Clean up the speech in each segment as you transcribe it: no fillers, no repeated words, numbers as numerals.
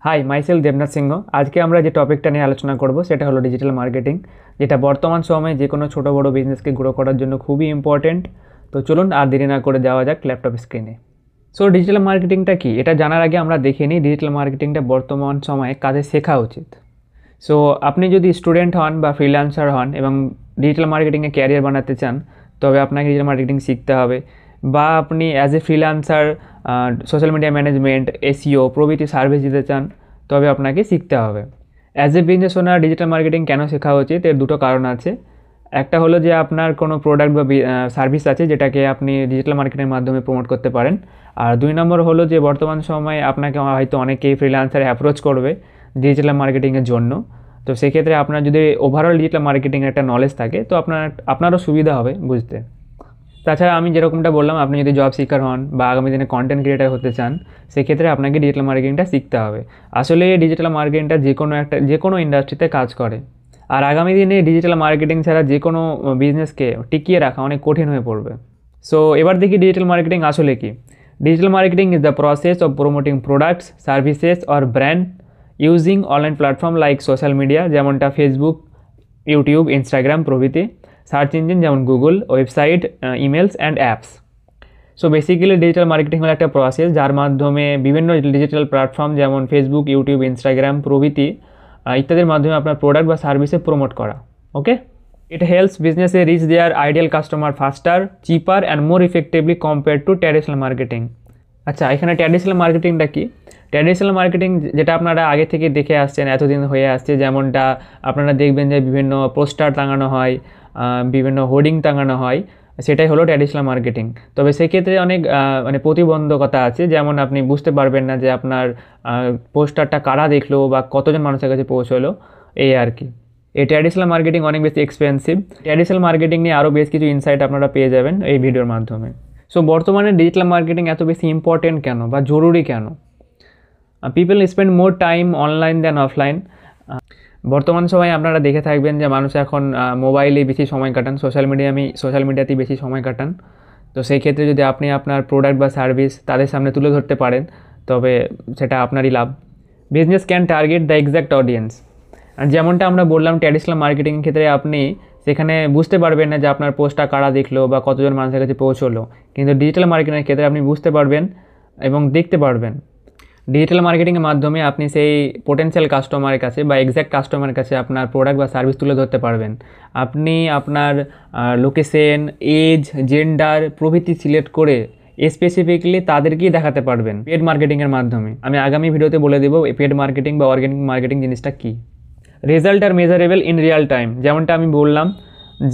High micellar Debnath সিংহ। আজকে আমরা যে টপিকটা নিয়ে আলোচনা করব সেটা হলো ডিজিটাল মার্কেটিং, যেটা বর্তমান সময়ে যে কোনো ছোটো বড়ো বিজনেসকে গ্রো করার জন্য খুবই ইম্পর্টেন্ট। তো চলুন আর দেরি না করে যাওয়া যাক ল্যাপটপ স্ক্রিনে। সো ডিজিটাল মার্কেটিংটা কি, এটা জানার আগে আমরা দেখে নিই ডিজিটাল মার্কেটিংটা বর্তমান সময়ে কাজে শেখা উচিত। সো আপনি যদি স্টুডেন্ট হন বা ফ্রিল্যান্সার হন এবং ডিজিটাল মার্কেটিংয়ে ক্যারিয়ার বানাতে চান, তবে আপনাকে ডিজিটাল মার্কেটিং শিখতে হবে। বা আপনি as a freelancer social media management, SEO প্রভৃতি সার্ভিস দিতে চান, তবে আপনাকে শিখতে হবে। As a business owner digital marketing কেন শেখা উচিত, এর দুটো কারণ আছে। একটা হলো যে আপনার কোনো প্রোডাক্ট বা সার্ভিস আছে যেটাকে আপনি ডিজিটাল মার্কেটিংয়ের মাধ্যমে প্রমোট করতে পারেন। আর দুই নম্বর হলো যে বর্তমান সময়ে আপনাকে হয়তো অনেকেই ফ্রিল্যান্সারে অ্যাপ্রোচ করবে ডিজিটাল মার্কেটিংয়ের জন্য। তো সেক্ষেত্রে আপনার যদি ওভারঅল ডিজিটাল মার্কেটিংয়ের একটা নলেজ থাকে, তো আপনারও সুবিধা হবে বুঝতে। তাছাড়া আমি যেরকমটা বললাম, আপনি যদি জব সিকার হন বা আগামী দিনে কন্টেন্ট ক্রিয়েটার হতে চান, সেক্ষেত্রে আপনাকে ডিজিটাল মার্কেটিংটা শিখতে হবে। আসলে ডিজিটাল মার্কেটিংটা যে কোনো ইন্ডাস্ট্রিতে কাজ করে। আর আগামী দিনে ডিজিটাল মার্কেটিং ছাড়া যে কোনো বিজনেসকে টিকিয়ে রাখা অনেক কঠিন হয়ে পড়বে। সো এবার দেখি ডিজিটাল মার্কেটিং আসলে কি। Digital marketing is the process of promoting products, services or brand using online platform like social media, যেমনটা ফেসবুক, ইউটিউব, ইনস্টাগ্রাম প্রভৃতি, সার্চ ইঞ্জিন যেমন Google, website, emails and apps. So basically digital marketing হলো একটা process যার মাধ্যমে বিভিন্ন digital platform যেমন Facebook, YouTube, Instagram প্রভৃতি ইত্যাদির মাধ্যমে আপনার প্রোডাক্ট বা সার্ভিসে প্রমোট করা। Okay, it helps businesses reach their ideal customer faster, cheaper and more effectively compare to traditional marketing. আচ্ছা, এখানে ট্র্যাডিশনাল মার্কেটিংটা কি? ট্র্যাডিশনাল মার্কেটিং যেটা আপনারা আগে থেকে দেখে আসছেন, এতদিন হয়ে আসছে, যেমনটা আপনারা দেখবেন যে বিভিন্ন পোস্টার টাঙানো হয়, বিভিন্ন হোর্ডিং টাঙানো হয়, সেটাই হলো ট্র্যাডিশনাল মার্কেটিং। তবে সেক্ষেত্রে অনেক প্রতিবন্ধকতা আছে, যেমন আপনি বুঝতে পারবেন না যে আপনার পোস্টারটা কারা দেখলো বা কতজন মানুষের কাছে পৌঁছলো, এই আর কি। এই ট্র্যাডিশনাল মার্কেটিং অনেক বেশি এক্সপেন্সিভ। ট্র্যাডিশনাল মার্কেটিং নিয়ে আরও বেশ কিছু ইনসাইট আপনারা পেয়ে যাবেন এই ভিডিওর মাধ্যমে। সো বর্তমানে ডিজিটাল মার্কেটিং এত বেশি ইম্পর্টেন্ট কেন বা জরুরি কেন? People spend more time online than offline. বর্তমান সময়ে আপনারা দেখে থাকবেন যে মানুষ এখন মোবাইলেই বেশি সময় কাটান, সোশ্যাল মিডিয়াতেই বেশি সময় কাটান। তো সেই ক্ষেত্রে যদি আপনি আপনার প্রোডাক্ট বা সার্ভিস তাদের সামনে তুলে ধরতে পারেন, তবে সেটা আপনারই লাভ। Business can target the exact audience. আর যেমনটা আমরা বললাম, ট্র্যাডিশনাল মার্কেটিংয়ের ক্ষেত্রে আপনি সেখানে বুঝতে পারবেন না যে আপনার পোস্টটা কারা দেখলো বা কতজন মানুষের কাছে পৌঁছলো, কিন্তু ডিজিটাল মার্কেটিংয়ের ক্ষেত্রে আপনি বুঝতে পারবেন এবং দেখতে পারবেন। ডিজিটাল মার্কেটিংয়ের মাধ্যমে আপনি সেই পোটেনশিয়াল কাস্টমারের কাছে বা এক্স্যাক্ট কাস্টমারের কাছে আপনার প্রোডাক্ট বা সার্ভিস তুলে ধরতে পারবেন। আপনি আপনার লোকেশন, এজ, জেন্ডার প্রভৃতি সিলেক্ট করে স্পেসিফিকলি তাদেরকেই দেখাতে পারবেন পেড মার্কেটিংয়ের মাধ্যমে। আমি আগামী ভিডিওতে বলে দেবো পেড মার্কেটিং বা অর্গানিক মার্কেটিং জিনিসটা কী। রেজাল্ট আর মেজারেবল ইন রিয়াল টাইম, যেমনটা আমি বললাম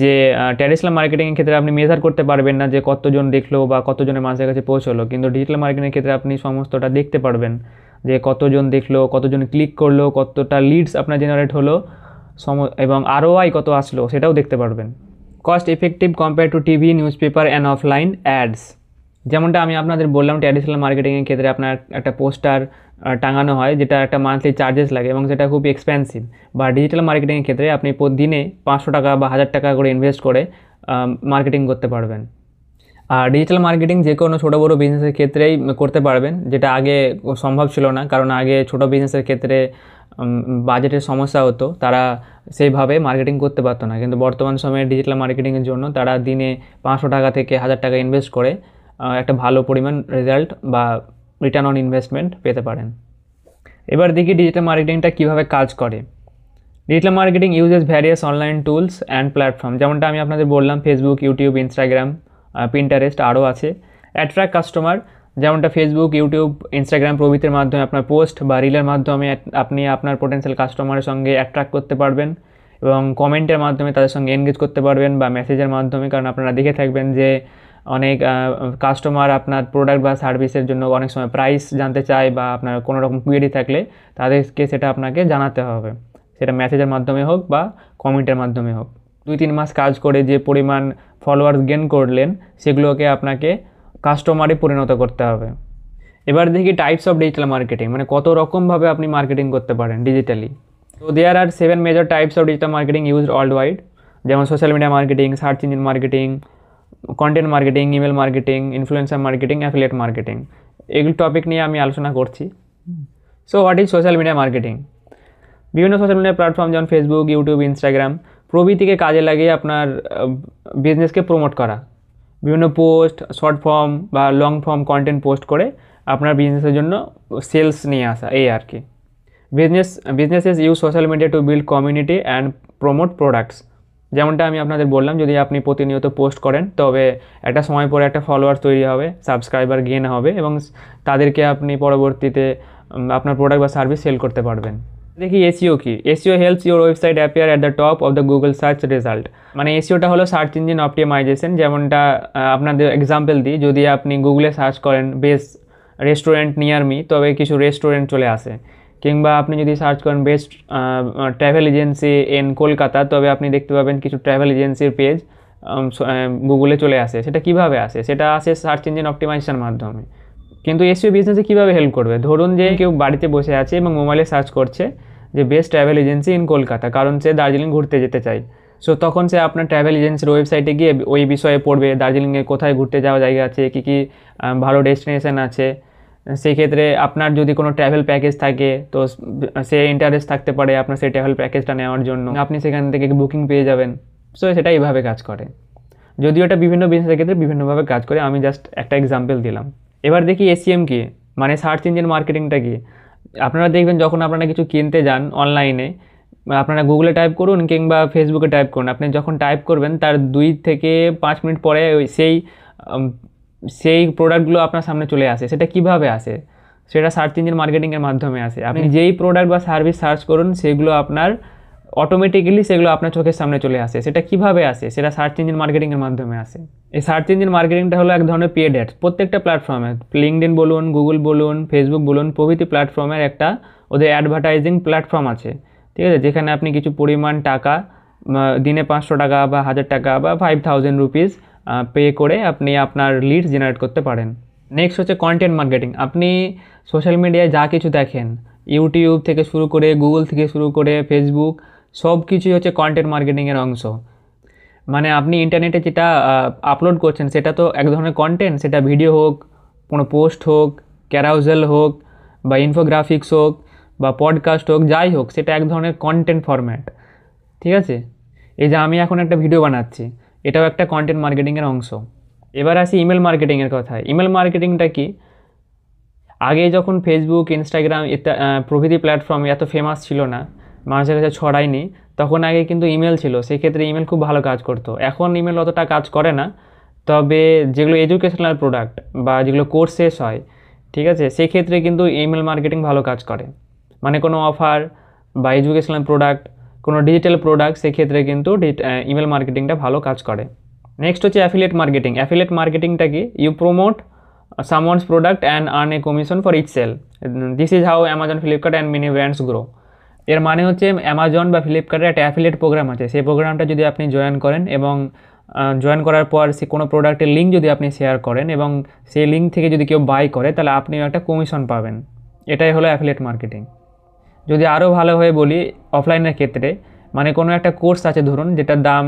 যে ট্র্যাডিশনাল মার্কেটিংয়ের ক্ষেত্রে আপনি মেজার করতে পারবেন না যে কতজন দেখলো বা কতজনের মানুষের কাছে পৌঁছলো, কিন্তু ডিজিটাল মার্কেটিংয়ের ক্ষেত্রে আপনি সমস্তটা দেখতে পারবেন যে কতজন দেখলো, কতজন ক্লিক করলো, কতটা লিডস আপনার জেনারেট হলো, এবং ROI কত আসলো সেটাও দেখতে পারবেন। Cost effective compare to TV, news paper and offline ads. যেমনটা আমি আপনাদের বললাম, ট্র্যাডিশনাল মার্কেটিংয়ের ক্ষেত্রে আপনার একটা পোস্টার টাঙানো হয় যেটা একটা মান্থলি চার্জেস লাগে এবং সেটা খুব এক্সপেন্সিভ। বা ডিজিটাল মার্কেটিংয়ের ক্ষেত্রে আপনি দিনে 500 টাকা বা 1000 টাকা করে ইনভেস্ট করে মার্কেটিং করতে পারবেন। আর ডিজিটাল মার্কেটিং যে কোনো ছোটো বড়ো বিজনেসের ক্ষেত্রেই করতে পারবেন, যেটা আগে সম্ভব ছিল না, কারণ আগে ছোটো বিজনেসের ক্ষেত্রে বাজেটের সমস্যা হতো, তারা সেইভাবে মার্কেটিং করতে পারতো না। কিন্তু বর্তমান সময়ে ডিজিটাল মার্কেটিংয়ের জন্য তারা দিনে 500 টাকা থেকে 1000 টাকা ইনভেস্ট করে একটা ভালো পরিমাণ রেজাল্ট বা রিটার্ন অন ইনভেস্টমেন্ট পেতে পারেন। এবার দেখি ডিজিটাল মার্কেটিংটা কীভাবে কাজ করে। Digital marketing uses various online tools and platform, যেমনটা আমি আপনাদের বললাম ফেসবুক, ইউটিউব, ইনস্টাগ্রাম, পিন্টারেস্ট আরও আছে। অ্যাট্রাক্ট কাস্টমার, যেমনটা ফেসবুক, ইউটিউব, ইনস্টাগ্রাম প্রভৃতির মাধ্যমে আপনার পোস্ট বা রিলের মাধ্যমে আপনি আপনার পোটেনশিয়াল কাস্টমারের সঙ্গে অ্যাট্রাক্ট করতে পারবেন এবং কমেন্টের মাধ্যমে তাদের সঙ্গে এনগেজ করতে পারবেন বা মেসেজের মাধ্যমে। কারণ আপনারা দেখে থাকবেন যে অনেক কাস্টমার আপনার প্রোডাক্ট বা সার্ভিসের জন্য অনেক সময় প্রাইস জানতে চায় বা আপনার কোনো রকম কোয়েরি থাকলে তাদেরকে সেটা আপনাকে জানাতে হবে, সেটা মেসেজের মাধ্যমে হোক বা কমেন্টের মাধ্যমে হোক। 2-3 মাস কাজ করে যে পরিমাণ ফলোয়ার্স গেন করলেন, সেগুলোকে আপনাকে কাস্টমারে পরিণত করতে হবে। এবার দেখি টাইপস অফ ডিজিটাল মার্কেটিং, মানে কত রকমভাবে আপনি মার্কেটিং করতে পারেন ডিজিটালি। তো there are 7 major types of digital marketing used worldwide, যেমন social media marketing, search engine marketing, content marketing, email marketing, influencer marketing, affiliate marketing. এগুলো টপিক নিয়ে আমি আলোচনা করছি। So what is social media marketing? বিভিন্ন social media platform যেমন Facebook, YouTube, Instagram প্রভৃতিকে কাজে লাগিয়ে আপনার বিজনেসকে প্রমোট করা, বিভিন্ন পোস্ট, শর্ট ফর্ম বা লং ফর্ম কন্টেন্ট পোস্ট করে আপনার বিজনেসের জন্য সেলস নিয়ে আসা, এই আর কি। Businesses use social media to build community and promote products. যেমনটা আমি আপনাদের বললাম, যদি আপনি প্রতিনিয়ত পোস্ট করেন তবে একটা সময় পরে একটা ফলোয়ার তৈরি হবে, সাবস্ক্রাইবার গেইন হবে এবং তাদেরকে আপনি পরবর্তীতে আপনার প্রোডাক্ট বা সার্ভিস সেল করতে পারবেন। দেখি এসইও কি। SEO helps your website appear at the top of the Google search result. মানে এসইওটা হলো সার্চ ইঞ্জিন অপটিমাইজেশন। যেমনটা আপনাদের এক্সাম্পল দিই, যদি আপনি গুগলে সার্চ করেন বেস্ট রেস্টুরেন্ট নিয়ার মি, তবে কিছু রেস্টুরেন্ট চলে আসে। কিংবা আপনি যদি সার্চ করেন best travel agency in Kolkata, তবে আপনি দেখতে পাবেন কিছু ট্রাভেল এজেন্সির পেজ গুগলে চলে আসে। সেটা কিভাবে আসে? সেটা আসে সার্চ ইঞ্জিন অপটিমাইজেশনের মাধ্যমে। কিন্তু এসইও বিজনেসে কীভাবে হেল্প করবে? ধরুন যে কেউ বাড়িতে বসে আছে এবং মোবাইলে সার্চ করছে যে best travel agency in Kolkata, কারণ সে দার্জিলিং ঘুরতে যেতে চায়। সো তখন সে আপনার ট্রাভেল এজেন্সির ওয়েবসাইটে গিয়ে ওই বিষয়ে পড়বে, দার্জিলিংয়ে কোথায় ঘুরতে যাওয়া জায়গা আছে, কী কী ভালো ডেস্টিনেশন আছে। সেই ক্ষেত্রে আপনার যদি কোনো ট্রাভেল প্যাকেজ থাকে তো সে ইন্টারেস্ট থাকতে পারে আপনার সেই ট্রাভেল প্যাকেজটা নেওয়ার জন্য, আপনি সেখান থেকে বুকিং পেয়ে যাবেন। সো সেটা এইভাবে কাজ করে। যদিও এটা বিভিন্ন বিজনেসের ক্ষেত্রে বিভিন্নভাবে কাজ করে, আমি জাস্ট একটা এক্সাম্পল দিলাম। এবার দেখি এসইএম কি, মানে সার্চ ইঞ্জিন মার্কেটিংটা কি। আপনারা দেখবেন যখন আপনারা কিছু কিনতে যান অনলাইনে, আপনারা গুগলে টাইপ করুন কিংবা ফেসবুকে টাইপ করুন, আপনি যখন টাইপ করবেন তার 2 থেকে 5 মিনিট পরে সেই প্রোডাক্টগুলো আপনার সামনে চলে আসে। সেটা কিভাবে আসে? সেটা সার্চ ইঞ্জিন মার্কেটিংয়ের মাধ্যমে আসে। আপনি যেই প্রোডাক্ট বা সার্ভিস সার্চ করুন সেগুলো আপনার অটোমেটিক্যালি সেগুলো আপনার চোখের সামনে চলে আসে। সেটা কিভাবে আসে? সেটা সার্চ ইঞ্জিন মার্কেটিংয়ের মাধ্যমে আসে। এই সার্চ ইঞ্জিন মার্কেটিংটা হলো এক ধরনের পেড অ্যাডস। প্রত্যেকটা প্ল্যাটফর্মে, লিঙ্কডইন বলুন, গুগল বলুন, ফেসবুক বলুন, প্রভৃতি প্ল্যাটফর্মের একটা ওদের অ্যাডভার্টাইজিং প্ল্যাটফর্ম আছে, ঠিক আছে? যেখানে আপনি কিছু পরিমাণ টাকা, দিনে 500 টাকা বা 1000 টাকা বা 5000 রুপিস পে করে আপনি আপনার লিড জেনারেট করতে পারেন। নেক্সট হচ্ছে কন্টেন্ট মার্কেটিং। আপনি সোশ্যাল মিডিয়ায় যা কিছু দেখেন, ইউটিউব থেকে শুরু করে, গুগল থেকে শুরু করে, ফেসবুক, সব কিছুই হচ্ছে কন্টেন্ট মার্কেটিংয়ের অংশ। মানে আপনি ইন্টারনেটে যেটা আপলোড করছেন সেটা তো এক ধরনের কন্টেন্ট। সেটা ভিডিও হোক, কোনো পোস্ট হোক, ক্যারাউজেল হোক, বা ইনফোগ্রাফিক্স হোক, বা পডকাস্ট হোক, যাই হোক, সেটা এক ধরনের কন্টেন্ট ফরম্যাট, ঠিক আছে? এই যে আমি এখন একটা ভিডিও বানাচ্ছি, এটাও একটা কন্টেন্ট মার্কেটিংয়ের অংশ। এবার আসি ইমেল মার্কেটিংয়ের কথায়। ইমেল মার্কেটিংটা কি? আগে যখন ফেসবুক, ইনস্টাগ্রাম প্রভৃতি প্ল্যাটফর্ম এত ফেমাস ছিল না, মানুষের কাছে ছড়ায়নি, তখন আগে কিন্তু ইমেল ছিল। সেক্ষেত্রে ইমেল খুব ভালো কাজ করতো। এখন ইমেল অতটা কাজ করে না, তবে যেগুলো এডুকেশনাল প্রোডাক্ট বা যেগুলো কোর্স শেষ হয়, ঠিক আছে, সেক্ষেত্রে কিন্তু ইমেল মার্কেটিং ভালো কাজ করে। মানে কোনো অফার বা এডুকেশনাল প্রোডাক্ট, কোনো ডিজিটাল প্রোডাক্ট, সেক্ষেত্রে কিন্তু ইমেল মার্কেটিংটা ভালো কাজ করে। নেক্সট হচ্ছে অ্যাফিলিয়েট মার্কেটিং। অ্যাফিলিয়েট মার্কেটিংটা কি? You promote someone's product and earn a commission for each sale. This is how Amazon, Flipkart and many brands grow. এর মানে হচ্ছে অ্যামাজন বা ফ্লিপকার্টের একটা অ্যাফিলিয়েট প্রোগ্রাম আছে। সেই প্রোগ্রামটা যদি আপনি জয়েন করেন এবং জয়েন করার পর সে কোনো প্রোডাক্টের লিঙ্ক যদি আপনি শেয়ার করেন এবং সেই লিঙ্ক থেকে যদি কেউ বাই করে, তাহলে আপনিও একটা কমিশন পাবেন। এটাই হলো অ্যাফিলিয়েট মার্কেটিং। যদি আরও ভালোভাবে বলি অফলাইনের ক্ষেত্রে, মানে কোনো একটা কোর্স আছে ধরুন, যেটার দাম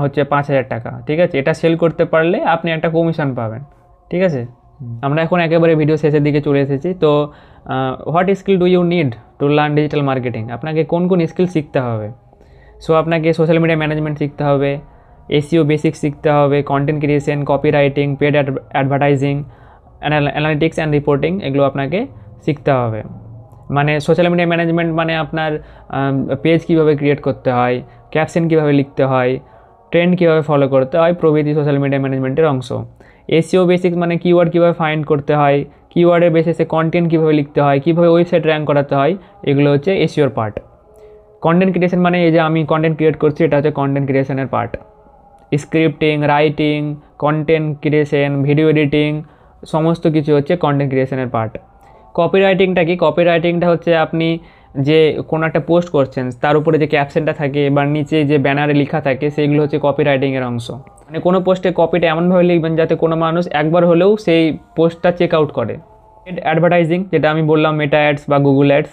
হচ্ছে 5000 টাকা, ঠিক আছে? এটা সেল করতে পারলে আপনি একটা কমিশন পাবেন, ঠিক আছে? আমরা এখন একেবারে ভিডিও শেষের দিকে চলে এসেছি। তো what skill do you need to learn digital marketing? আপনাকে কোন কোন স্কিল শিখতে হবে? সো আপনাকে সোশ্যাল মিডিয়া ম্যানেজমেন্ট শিখতে হবে, এসইও বেসিক শিখতে হবে, content creation, copy writing, paid advertising, analytics and reporting, এগুলো আপনাকে শিখতে হবে। মানে সোশ্যাল মিডিয়া ম্যানেজমেন্ট মানে আপনার পেজ কীভাবে ক্রিয়েট করতে হয়, ক্যাপশন কীভাবে লিখতে হয়, ট্রেন্ড কীভাবে ফলো করতে হয়, প্রভৃতি সোশ্যাল মিডিয়া ম্যানেজমেন্টের অংশ। এসইও বেসিক্স মানে কিওয়ার্ড কীভাবে ফাইন্ড করতে হয়, কিওয়ার্ডের বেসিসে কন্টেন্ট কীভাবে লিখতে হয়, কীভাবে ওয়েবসাইট র্যাঙ্ক করাতে হয়, এগুলো হচ্ছে এসইওর পার্ট। কন্টেন্ট ক্রিয়েশন মানে এই যে আমি কন্টেন্ট ক্রিয়েট করছি, এটা হচ্ছে কন্টেন্ট ক্রিয়েশনের part. Scripting, writing, content creation, video editing, সমস্ত কিছু হচ্ছে কন্টেন্ট ক্রিয়েশনের পার্ট। কপি রাইটিংটা কি? কপি রাইটিংটা হচ্ছে আপনি যে কোনো একটা পোস্ট করছেন তার উপরে যে ক্যাপশনটা থাকে বা নিচে যে ব্যানারে লেখা থাকে, সেইগুলো হচ্ছে কপি রাইটিংয়ের অংশ। মানে কোনো পোস্টে কপিটা এমনভাবে লিখবেন যাতে কোনো মানুষ একবার হলেও সেই পোস্টটা চেক আউট করে। অ্যাডভার্টাইজিং, যেটা আমি বললাম, মেটা অ্যাডস বা Google ads.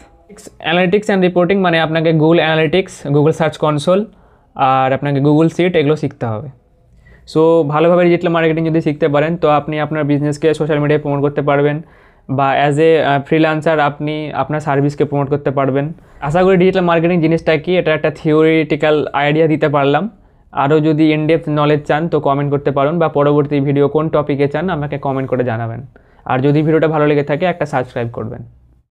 Analytics and reporting মানে আপনাকে Google analytics, Google search console আর আপনাকে গুগল শিট, এগুলো শিখতে হবে। সো ভালোভাবে ডিজিটাল মার্কেটিং যদি শিখতে পারেন তো আপনি আপনার বিজনেসকে সোশ্যাল মিডিয়ায় প্রমোট করতে পারবেন, বা অ্যাজ এ ফ্রিল্যান্সার আপনি আপনার সার্ভিসকে প্রমোট করতে পারবেন। আশা করি ডিজিটাল মার্কেটিং জিনিসটা কি এটা একটা থিওরিটিক্যাল আইডিয়া দিতে পারলাম। আরও যদি ইনডেপথ নলেজ চান তো কমেন্ট করতে পারেন, বা পরবর্তী ভিডিও কোন টপিকে চান আমাকে কমেন্ট করে জানাবেন। আর যদি ভিডিওটা ভালো লেগে থাকে একটা সাবস্ক্রাইব করবেন।